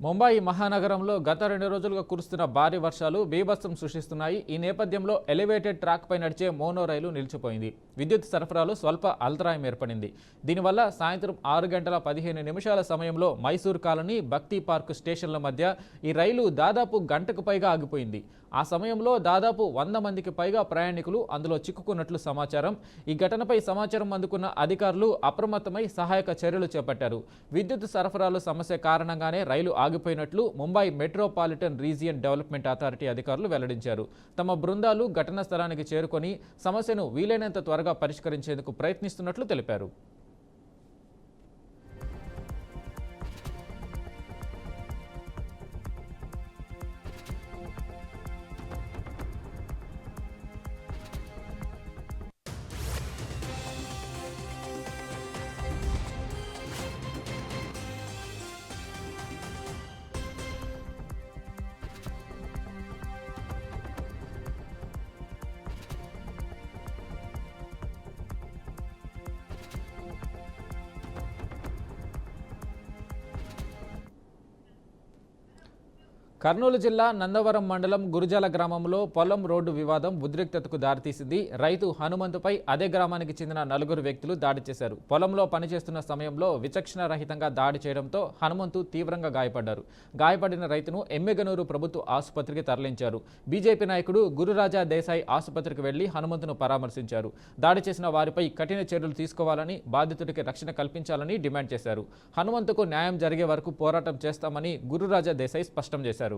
ముంబై మహానగరంలో గత 2 రోజులుగా కురుస్తున్న భారీ వర్షాలు బీభత్సం సృష్టిస్తున్నాయి. ఈ నేపథ్యంలో ఎలివేటెడ్ ట్రాక్ పై నడిచే మోనో రైలు నిలిచిపోయింది. విద్యుత్ సరఫరాలో స్వల్ప అంతరాయం ఏర్పడింది. దీనివల్ల సాయంత్రం 6:15 సమయంలో మైసూర్ కాలనీ, భక్తి పార్క్ స్టేషన్ల మధ్య ఈ రైలు దాదాపు గంటకు పైగా ఆగిపోయింది. ఆ సమయంలో దాదాపు 100 మందికి పైగా ప్రయాణికులు అందులో చిక్కుకున్నట్లు సమాచారం. ఈ ఘటనపై సమాచారం అందుకున్న అధికారులు అప్రమత్తమై సహాయక చర్యలు చేపట్టారు. విద్యుత్ సరఫరాలో సమస్య కారణంగానే రైలు ఆగిపోయినట్లు Mumbai metropolitan region development authority అధికారులు వెల్లడించారు. తమ బృందాలు ఘటనా స్థలానికి చేరుకొని సమస్యను వీలైనంత త్వరగా పరిష్కరించేందుకు ప్రయత్నిస్తున్నట్లు తెలిపారు. కర్నూలు జిల్లా నందవరం మండలం గురుజాల గ్రామంలో పొలం రోడ్డు వివాదం ఉద్రిక్తతకు దారితీసింది. రైతు హనుమంతుపై అదే గ్రామానికి చెందిన 4 వ్యక్తులు దాడి చేశారు. పొలంలో పనిచేస్తున్న సమయంలో విచక్షణ రహితంగా దాడి చేయడంతో హనుమంతు తీవ్రంగా గాయపడ్డారు. గాయపడిన రైతును ఎమ్మెగనూరు ప్రభుత్వ ఆసుపత్రికి తరలించారు. బీజేపీ నాయకుడు గురురాజా దేశాయ్ ఆసుపత్రికి వెళ్లి హనుమంతును పరామర్శించారు. దాడి చేసిన వారిపై కఠిన చర్యలు తీసుకోవాలని, బాధితుడికి రక్షణ కల్పించాలని డిమాండ్ చేశారు. హనుమంతుకు న్యాయం జరిగే వరకు పోరాటం చేస్తామని గురురాజా దేశాయ్ స్పష్టం చేశారు.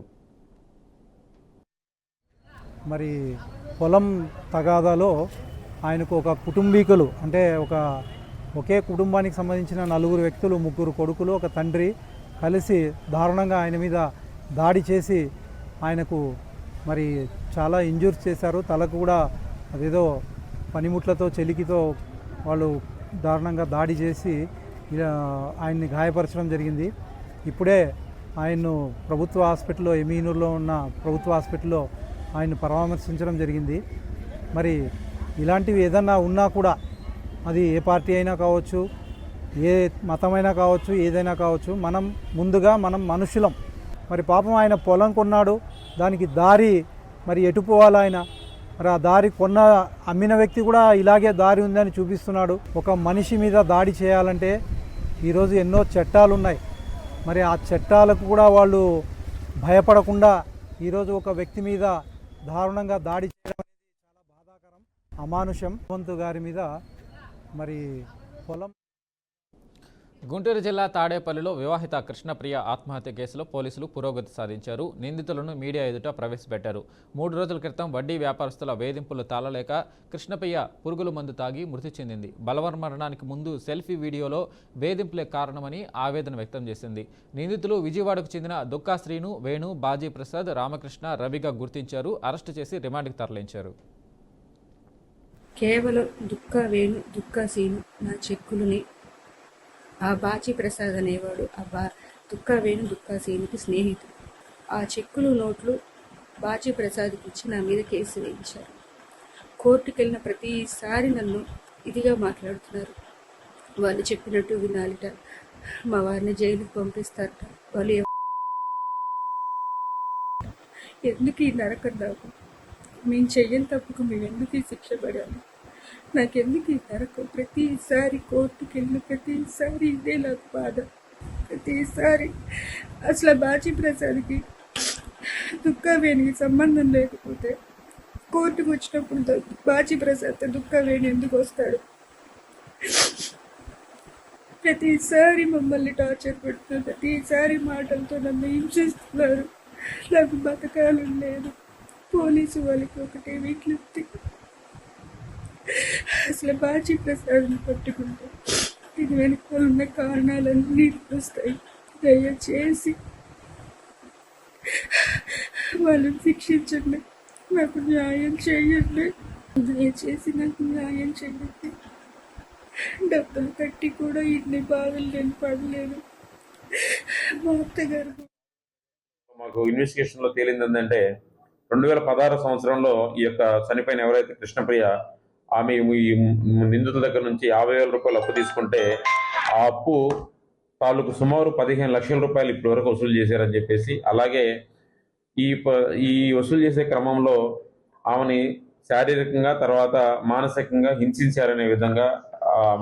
మరి పొలం తగాదాలో ఆయనకు ఒక కుటుంబీకులు అంటే ఒకే కుటుంబానికి సంబంధించిన 4 వ్యక్తులు, 3 కొడుకులు, ఒక తండ్రి కలిసి దారుణంగా ఆయన మీద దాడి చేసి ఆయనకు మరి చాలా ఇంజూర్స్ చేశారు. తలకు కూడా అదేదో పనిముట్లతో, చెలికితో వాళ్ళు దారుణంగా దాడి చేసి ఆయన్ని గాయపరచడం జరిగింది. ఇప్పుడే ఆయన్ను ప్రభుత్వ హాస్పిటల్లో, ఎమీనూరులో ఉన్న ప్రభుత్వ హాస్పిటల్లో ఆయన్ను పరామర్శించడం జరిగింది. మరి ఇలాంటివి ఏదన్నా ఉన్నా కూడా అది ఏ పార్టీ అయినా కావచ్చు, ఏ మతమైనా కావచ్చు, ఏదైనా కావచ్చు, మనం మనుషులం. మరి పాపం ఆయన పొలం కొన్నాడు, దానికి దారి మరి ఎటు పోవాలి ఆయన, మరి ఆ దారి అమ్మిన వ్యక్తి కూడా ఇలాగే దారి ఉందని చూపిస్తున్నాడు. ఒక మనిషి మీద దాడి చేయాలంటే ఈరోజు ఎన్నో చట్టాలు ఉన్నాయి. మరి ఆ చట్టాలకు కూడా వాళ్ళు భయపడకుండా ఈరోజు ఒక వ్యక్తి మీద దారుణంగా దాడి చేయడం అనేది చాలా బాధాకరం, అమానుషం. హనుమంతు గారి మీద మరి పొలం. గుంటూరు జిల్లా తాడేపల్లిలో వివాహిత కృష్ణప్రియ ఆత్మహత్య కేసులో పోలీసులు పురోగతి సాధించారు. నిందితులను మీడియా ఎదుట ప్రవేశపెట్టారు. 3 రోజుల క్రితం వడ్డీ వ్యాపారస్తుల వేధింపులు తాళలేక కృష్ణప్రియ పురుగుల మందు తాగి మృతి చెందింది. బలవన్మరణానికి ముందు సెల్ఫీ వీడియోలో వేధింపులే కారణమని ఆవేదన వ్యక్తం చేసింది. నిందితులు విజయవాడకు చెందిన దుక్కా శ్రీను, వేణు, బాజీ ప్రసాద్, రామకృష్ణ, రవిగా గుర్తించారు. అరెస్టు చేసి రిమాండ్కి తరలించారు. కేవలం దుక్కా వేణు, దుక్కా శ్రీను నా చెక్కులని ఆ బాజీ ప్రసాద్ అనేవాడు దుక్కా వేణు, దుక్కా సీనుకి స్నేహితుడు. ఆ చెక్కులు, నోట్లు బాజీ ప్రసాద్కి ఇచ్చి నా మీద కేసు వేయించారు. కోర్టుకు వెళ్ళిన ప్రతిసారి నన్ను ఇదిగా మాట్లాడుతున్నారు. వాళ్ళు చెప్పినట్టు వినాలిట, మా వారిని జైలుకి పంపిస్తారట. వాళ్ళు ఎందుకు ఈ నరకం నాకు? మేము చెయ్యని తప్పుకు మేము ఎందుకు ఈ శిక్ష పడాలి? నాకెందుకు ఈ నరకం? ప్రతిసారి కోర్టుకి వెళ్ళిన ప్రతిసారి ఇదే నాకు బాధ. ప్రతిసారి అసలు బాజీ ప్రసాద్కి దుక్కా వేణికి సంబంధం లేకపోతే కోర్టుకు వచ్చినప్పుడు బాజీ ప్రసాద్ దుక్కా వేణి ఎందుకు వస్తాడు? ప్రతిసారి మమ్మల్ని టార్చర్ పెడుతున్నారు. ప్రతిసారి మాటలతో నన్ను హింసిస్తున్నారు. నాకు బతకాలం లేదు. పోలీసు వాళ్ళకి ఒకటే వీక్లీ అసలు బాజీ ప్రసాద్ని పట్టుకుంటే దీని వెనుక ఉన్న కారణాలన్నీ వస్తాయి. దయచేసి వాళ్ళని శిక్షించండి, నాకు న్యాయం చేయండి. దయచేసి నాకు న్యాయం చేయండి. డబ్బులు కట్టి కూడా ఇన్ని బాధలు నేను పడలేదు. మా అత్తగారు మాకు ఇన్వెస్టిగేషన్లో తేలింది ఏంటంటే 2016 సంవత్సరంలో ఈ యొక్క చనిపోయిన ఎవరైతే కృష్ణప్రియ ఆమె ఈ నిందితుల దగ్గర నుంచి 50,000 రూపాయలు అప్పు తీసుకుంటే ఆ అప్పు తాలూకు సుమారు 15 లక్షల రూపాయలు ఇప్పటి వరకు వసూలు చేశారని చెప్పేసి, అలాగే ఈ వసూలు చేసే క్రమంలో ఆమెని శారీరకంగా తర్వాత మానసికంగా హింసించారనే విధంగా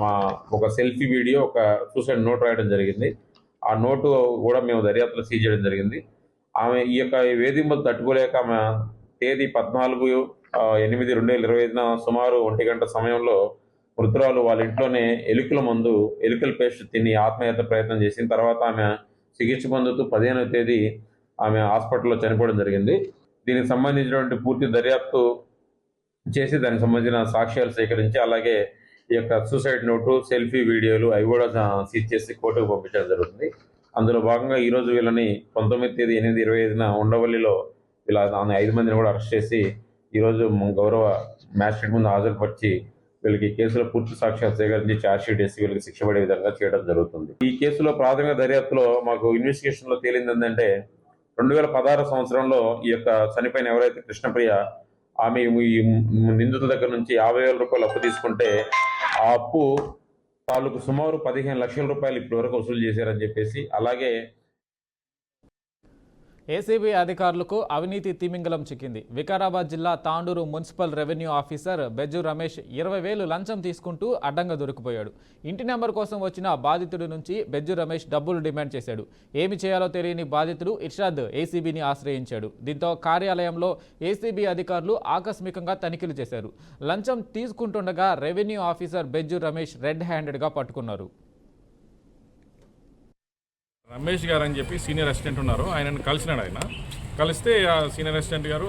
మా ఒక సెల్ఫీ వీడియో, ఒక సూసైడ్ నోట్ రాయడం జరిగింది. ఆ నోటు కూడా మేము దర్యాప్తులో సీజ్ చేయడం జరిగింది. ఆమె ఈ యొక్క వేధింపులు తట్టుకోలేక ఆమె తేదీ 14/8/2025 సుమారు 1 గంట సమయంలో మృతురాలు వాళ్ళ ఇంట్లోనే ఎలుకల పేస్ట్ తిని ఆత్మహత్య ప్రయత్నం చేసిన తర్వాత ఆమె చికిత్స పొందుతూ 15వ తేదీ ఆమె హాస్పిటల్లో చనిపోవడం జరిగింది. దీనికి సంబంధించినటువంటి పూర్తి దర్యాప్తు చేసి దానికి సంబంధించిన సాక్ష్యాలు సేకరించి, అలాగే ఈ యొక్క సూసైడ్ నోటు, సెల్ఫీ వీడియోలు అవి కూడా సీజ్ చేసి కోర్టుకు పంపించడం జరుగుతుంది. అందులో భాగంగా ఈరోజు వీళ్ళని 19/8/25 ఉండవల్లిలో వీళ్ళ 5 మందిని కూడా అరెస్ట్ చేసి ఈరోజు గౌరవ మ్యాజిస్ట్రేట్ ముందు హాజరుపరిచి వీళ్ళకి కేసులో పూర్తి సాక్ష్యాలు సేకరించి ఛార్జ్షీట్ వేసి వీళ్ళకి శిక్ష పడే విధంగా చేయడం జరుగుతుంది. ఈ కేసులో ప్రాథమిక దర్యాప్తులో మాకు ఇన్వెస్టిగేషన్లో తేలింది ఏంటంటే 2016 సంవత్సరంలో ఈ యొక్క చనిపోయిన ఎవరైతే కృష్ణప్రియ ఆమె ఈ నిందితుల దగ్గర నుంచి 50,000 రూపాయలు అప్పు తీసుకుంటే ఆ అప్పు తాలూకు సుమారు 15 లక్షల రూపాయలు ఇప్పటి వరకు వసూలు చేశారని చెప్పేసి, అలాగే ఏసీబీ అధికారులకు అవినీతి తిమింగలం చిక్కింది. వికారాబాద్ జిల్లా Tandur municipal revenue officer Bejju Ramesh 20,000 లంచం తీసుకుంటూ అడ్డంగా దొరికిపోయాడు. ఇంటి నెంబర్ కోసం వచ్చిన బాధితుడి నుంచి బెజ్జు రమేష్ డబ్బులు డిమాండ్ చేశాడు. ఏమి చేయాలో తెలియని బాధితుడు ఇర్షాద్ ఏసీబీని ఆశ్రయించాడు. దీంతో కార్యాలయంలో ఏసీబీ అధికారులు ఆకస్మికంగా తనిఖీలు చేశారు. లంచం తీసుకుంటుండగా revenue officer Bejju Ramesh red హ్యాండెడ్గా పట్టుకున్నారు. రమేష్ గారు అని చెప్పి సీనియర్ అసిస్టెంట్ ఉన్నారు, ఆయనను కలిసినాడు. ఆయన కలిస్తే ఆ సీనియర్ అసిస్టెంట్ గారు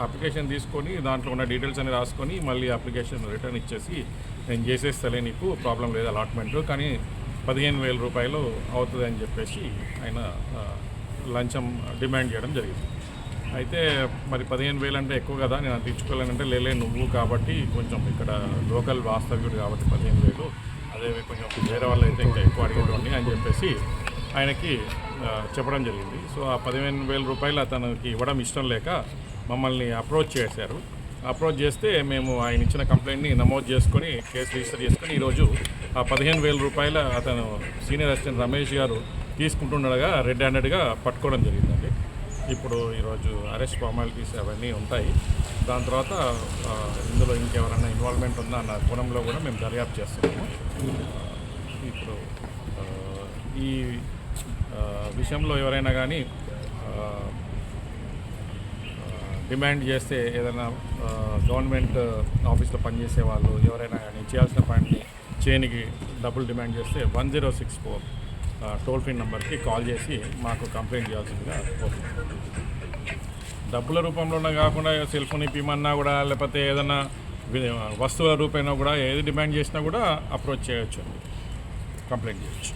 అప్లికేషన్ తీసుకొని దాంట్లో ఉన్న డీటెయిల్స్ అన్ని రాసుకొని మళ్ళీ అప్లికేషన్ రిటర్న్ ఇచ్చేసి, నేను చేసేస్తలే, నీకు ప్రాబ్లం లేదు అలాట్మెంట్, కానీ 15,000 రూపాయలు అవుతుంది అని చెప్పేసి ఆయన లంచం డిమాండ్ చేయడం జరిగింది. అయితే మరి 15,000 అంటే ఎక్కువ కదా, నేను అంత ఇచ్చుకోలేనంటే లేలే నువ్వు కాబట్టి కొంచెం ఇక్కడ లోకల్ వాస్తవ్యుడు కాబట్టి 15,000, అదే కొంచెం వేరే వాళ్ళు అయితే ఇంకా ఎక్కువ అడిగేటోండి అని చెప్పేసి ఆయనకి చెప్పడం జరిగింది. సో ఆ 15,000 రూపాయలు అతనికి ఇవ్వడం ఇష్టం లేక మమ్మల్ని అప్రోచ్ చేశారు. అప్రోచ్ చేస్తే మేము ఆయన ఇచ్చిన కంప్లైంట్ని నమోదు చేసుకొని కేసు రిజిస్టర్ చేసుకొని ఈరోజు ఆ 15,000 రూపాయలు అతను సీనియర్ అసిస్టెంట్ రమేష్ గారు తీసుకుంటుండగా రెడ్ హ్యాండెడ్గా పట్టుకోవడం జరిగిందండి. ఇప్పుడు ఈరోజు అరెస్ట్ ఫార్మాలిటీస్ అవన్నీ ఉంటాయి. దాని తర్వాత ఇందులో ఇంకెవరైనా ఇన్వాల్వ్మెంట్ ఉందా అన్న కోణంలో కూడా మేము దర్యాప్తు చేస్తున్నాము. ఇప్పుడు ఈ విషయంలో ఎవరైనా కానీ డిమాండ్ చేస్తే ఏదైనా గవర్నమెంట్ ఆఫీస్లో పనిచేసే వాళ్ళు ఎవరైనా కానీ చేయాల్సిన పనిని చేయనికి డబ్బులు డిమాండ్ చేస్తే 1064 టోల్ ఫ్రీ నెంబర్కి కాల్ చేసి మాకు కంప్లైంట్ చేయాల్సిందిగా కోరుతున్నాం. డబ్బుల రూపంలోనే కాకుండా సెల్ ఫోన్ ఇప్పమన్నా కూడా, లేకపోతే ఏదైనా వస్తువుల రూపంలో కూడా ఏది డిమాండ్ చేసినా కూడా అప్రోచ్ చేయొచ్చు, కంప్లైంట్ చేయొచ్చు.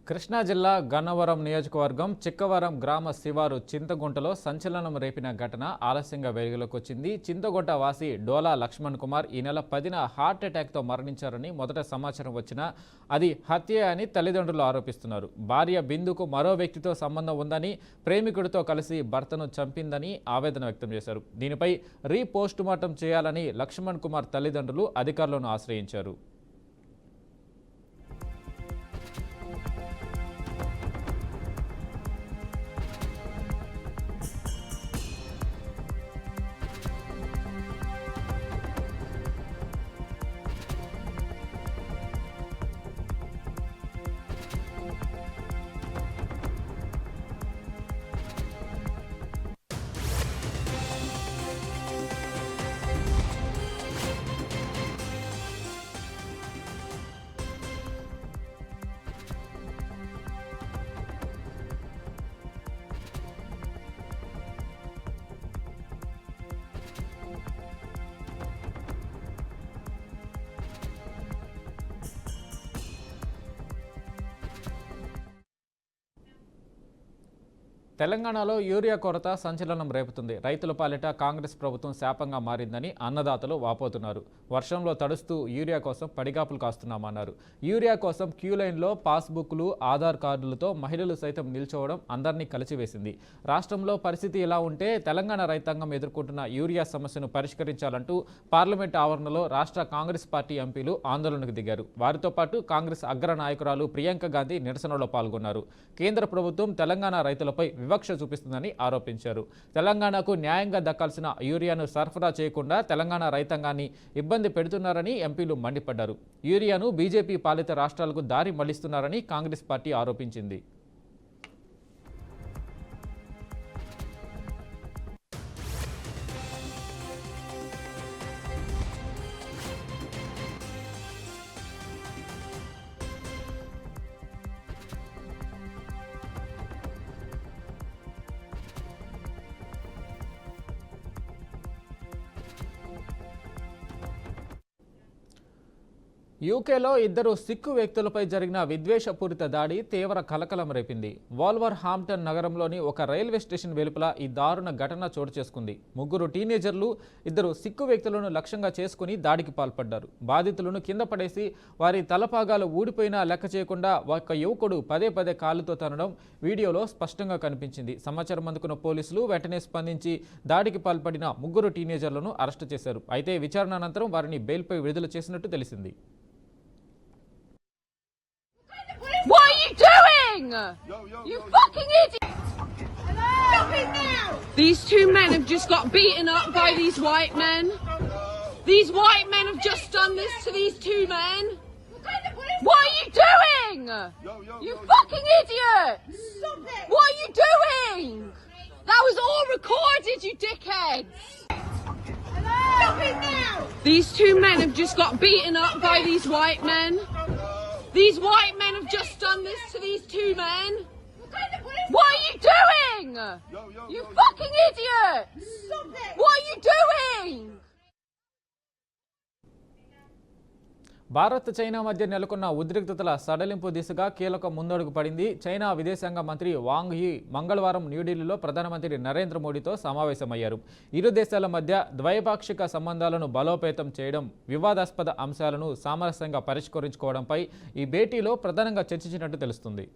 కృష్ణా జిల్లా గన్నవరం నియోజకవర్గం చిక్కవరం గ్రామ శివారు చింతగుంటలో సంచలనం రేపిన ఘటన ఆలస్యంగా వెలుగులోకి వచ్చింది. చింతగుంట వాసి డోలా లక్ష్మణ్ కుమార్ ఈ నెల 10న హార్ట్ అటాక్తో మరణించారని మొదట సమాచారం వచ్చినా అది హత్య అని తల్లిదండ్రులు ఆరోపిస్తున్నారు. భార్య బిందుకు మరో వ్యక్తితో సంబంధం ఉందని, ప్రేమికుడితో కలిసి భర్తను చంపిందని ఆవేదన వ్యక్తం చేశారు. దీనిపై రీపోస్టుమార్టం చేయాలని లక్ష్మణ్ కుమార్ తల్లిదండ్రులు అధికారులను ఆశ్రయించారు. తెలంగాణలో యూరియా కొరత సంచలనం రేపుతుంది. రైతుల పాలిట కాంగ్రెస్ ప్రభుత్వం శాపంగా మారిందని అన్నదాతలు వాపోతున్నారు. వర్షంలో తడుస్తూ యూరియా కోసం పడిగాపులు కాస్తున్నామన్నారు. యూరియా కోసం క్యూ లైన్లో పాస్బుక్లు, ఆధార్ కార్డులతో మహిళలు సైతం నిల్చోవడం అందరినీ కలిసివేసింది. రాష్ట్రంలో పరిస్థితి ఇలా ఉంటే తెలంగాణ రైతాంగం ఎదుర్కొంటున్న యూరియా సమస్యను పరిష్కరించాలంటూ పార్లమెంట్ ఆవరణలో రాష్ట్ర కాంగ్రెస్ పార్టీ ఎంపీలు ఆందోళనకు దిగారు. వారితో పాటు కాంగ్రెస్ అగ్ర నాయకురాలు ప్రియాంక గాంధీ నిరసనలో పాల్గొన్నారు. కేంద్ర ప్రభుత్వం తెలంగాణ రైతులపై వివక్ష చూపిస్తుందని ఆరోపించారు. తెలంగాణకు న్యాయంగా దక్కాల్సిన యూరియాను సరఫరా చేయకుండా తెలంగాణ రైతాంగాన్ని ఇబ్బంది పెడుతున్నారని ఎంపీలు మండిపడ్డారు. యూరియాను బీజేపీ పాలిత రాష్ట్రాలకు దారి మళ్లిస్తున్నారని కాంగ్రెస్ పార్టీ ఆరోపించింది. యూకేలో ఇద్దరు సిక్కు వ్యక్తులపై జరిగిన విద్వేషపూరిత దాడి తీవ్ర కలకలం రేపింది. వాల్వర్ హాంప్టన్ నగరంలోని ఒక రైల్వే స్టేషన్ వెలుపల ఈ దారుణ ఘటన చోటు చేసుకుంది. ముగ్గురు టీనేజర్లు ఇద్దరు సిక్కు వ్యక్తులను లక్ష్యంగా చేసుకుని దాడికి పాల్పడ్డారు. బాధితులను కింద పడేసి వారి తలపాగాలు ఊడిపోయినా లెక్క చేయకుండా ఒక యువకుడు పదే పదే కాలుతో తనడం వీడియోలో స్పష్టంగా కనిపించింది. సమాచారం అందుకున్న పోలీసులు వెంటనే స్పందించి దాడికి పాల్పడిన ముగ్గురు టీనేజర్లను అరెస్టు చేశారు. అయితే విచారణ అనంతరం వారిని బెయిల్పై విడుదల చేసినట్టు తెలిసింది. What are you doing? You fucking idiot! These two men have just got beaten up by these white men. These white men have just done this to these two men. What are you doing? You fucking idiots! What are you doing? That was all recorded, you dickheads! These two men have just got beaten up by these white men. These white men have just done this to these two men. What are you doing? You fucking idiots! What are you doing? Bharat China మధ్య నెలకొన్న ఉద్రిక్తతల సడలింపు దిశగా కీలక ముందడుగు పడింది. China విదేశాంగ మంత్రి వాంగ్ యీ మంగళవారం న్యూఢిల్లీలో ప్రధానమంత్రి నరేంద్ర మోడీతో సమావేశమయ్యారు. ఇరు దేశాల మధ్య ద్వైపాక్షిక సంబంధాలను బలోపేతం చేయడం, వివాదాస్పద అంశాలను సామరస్యంగా పరిష్కరించుకోవడంపై ఈ భేటీలో ప్రధానంగా చర్చించినట్టు తెలుస్తుంది.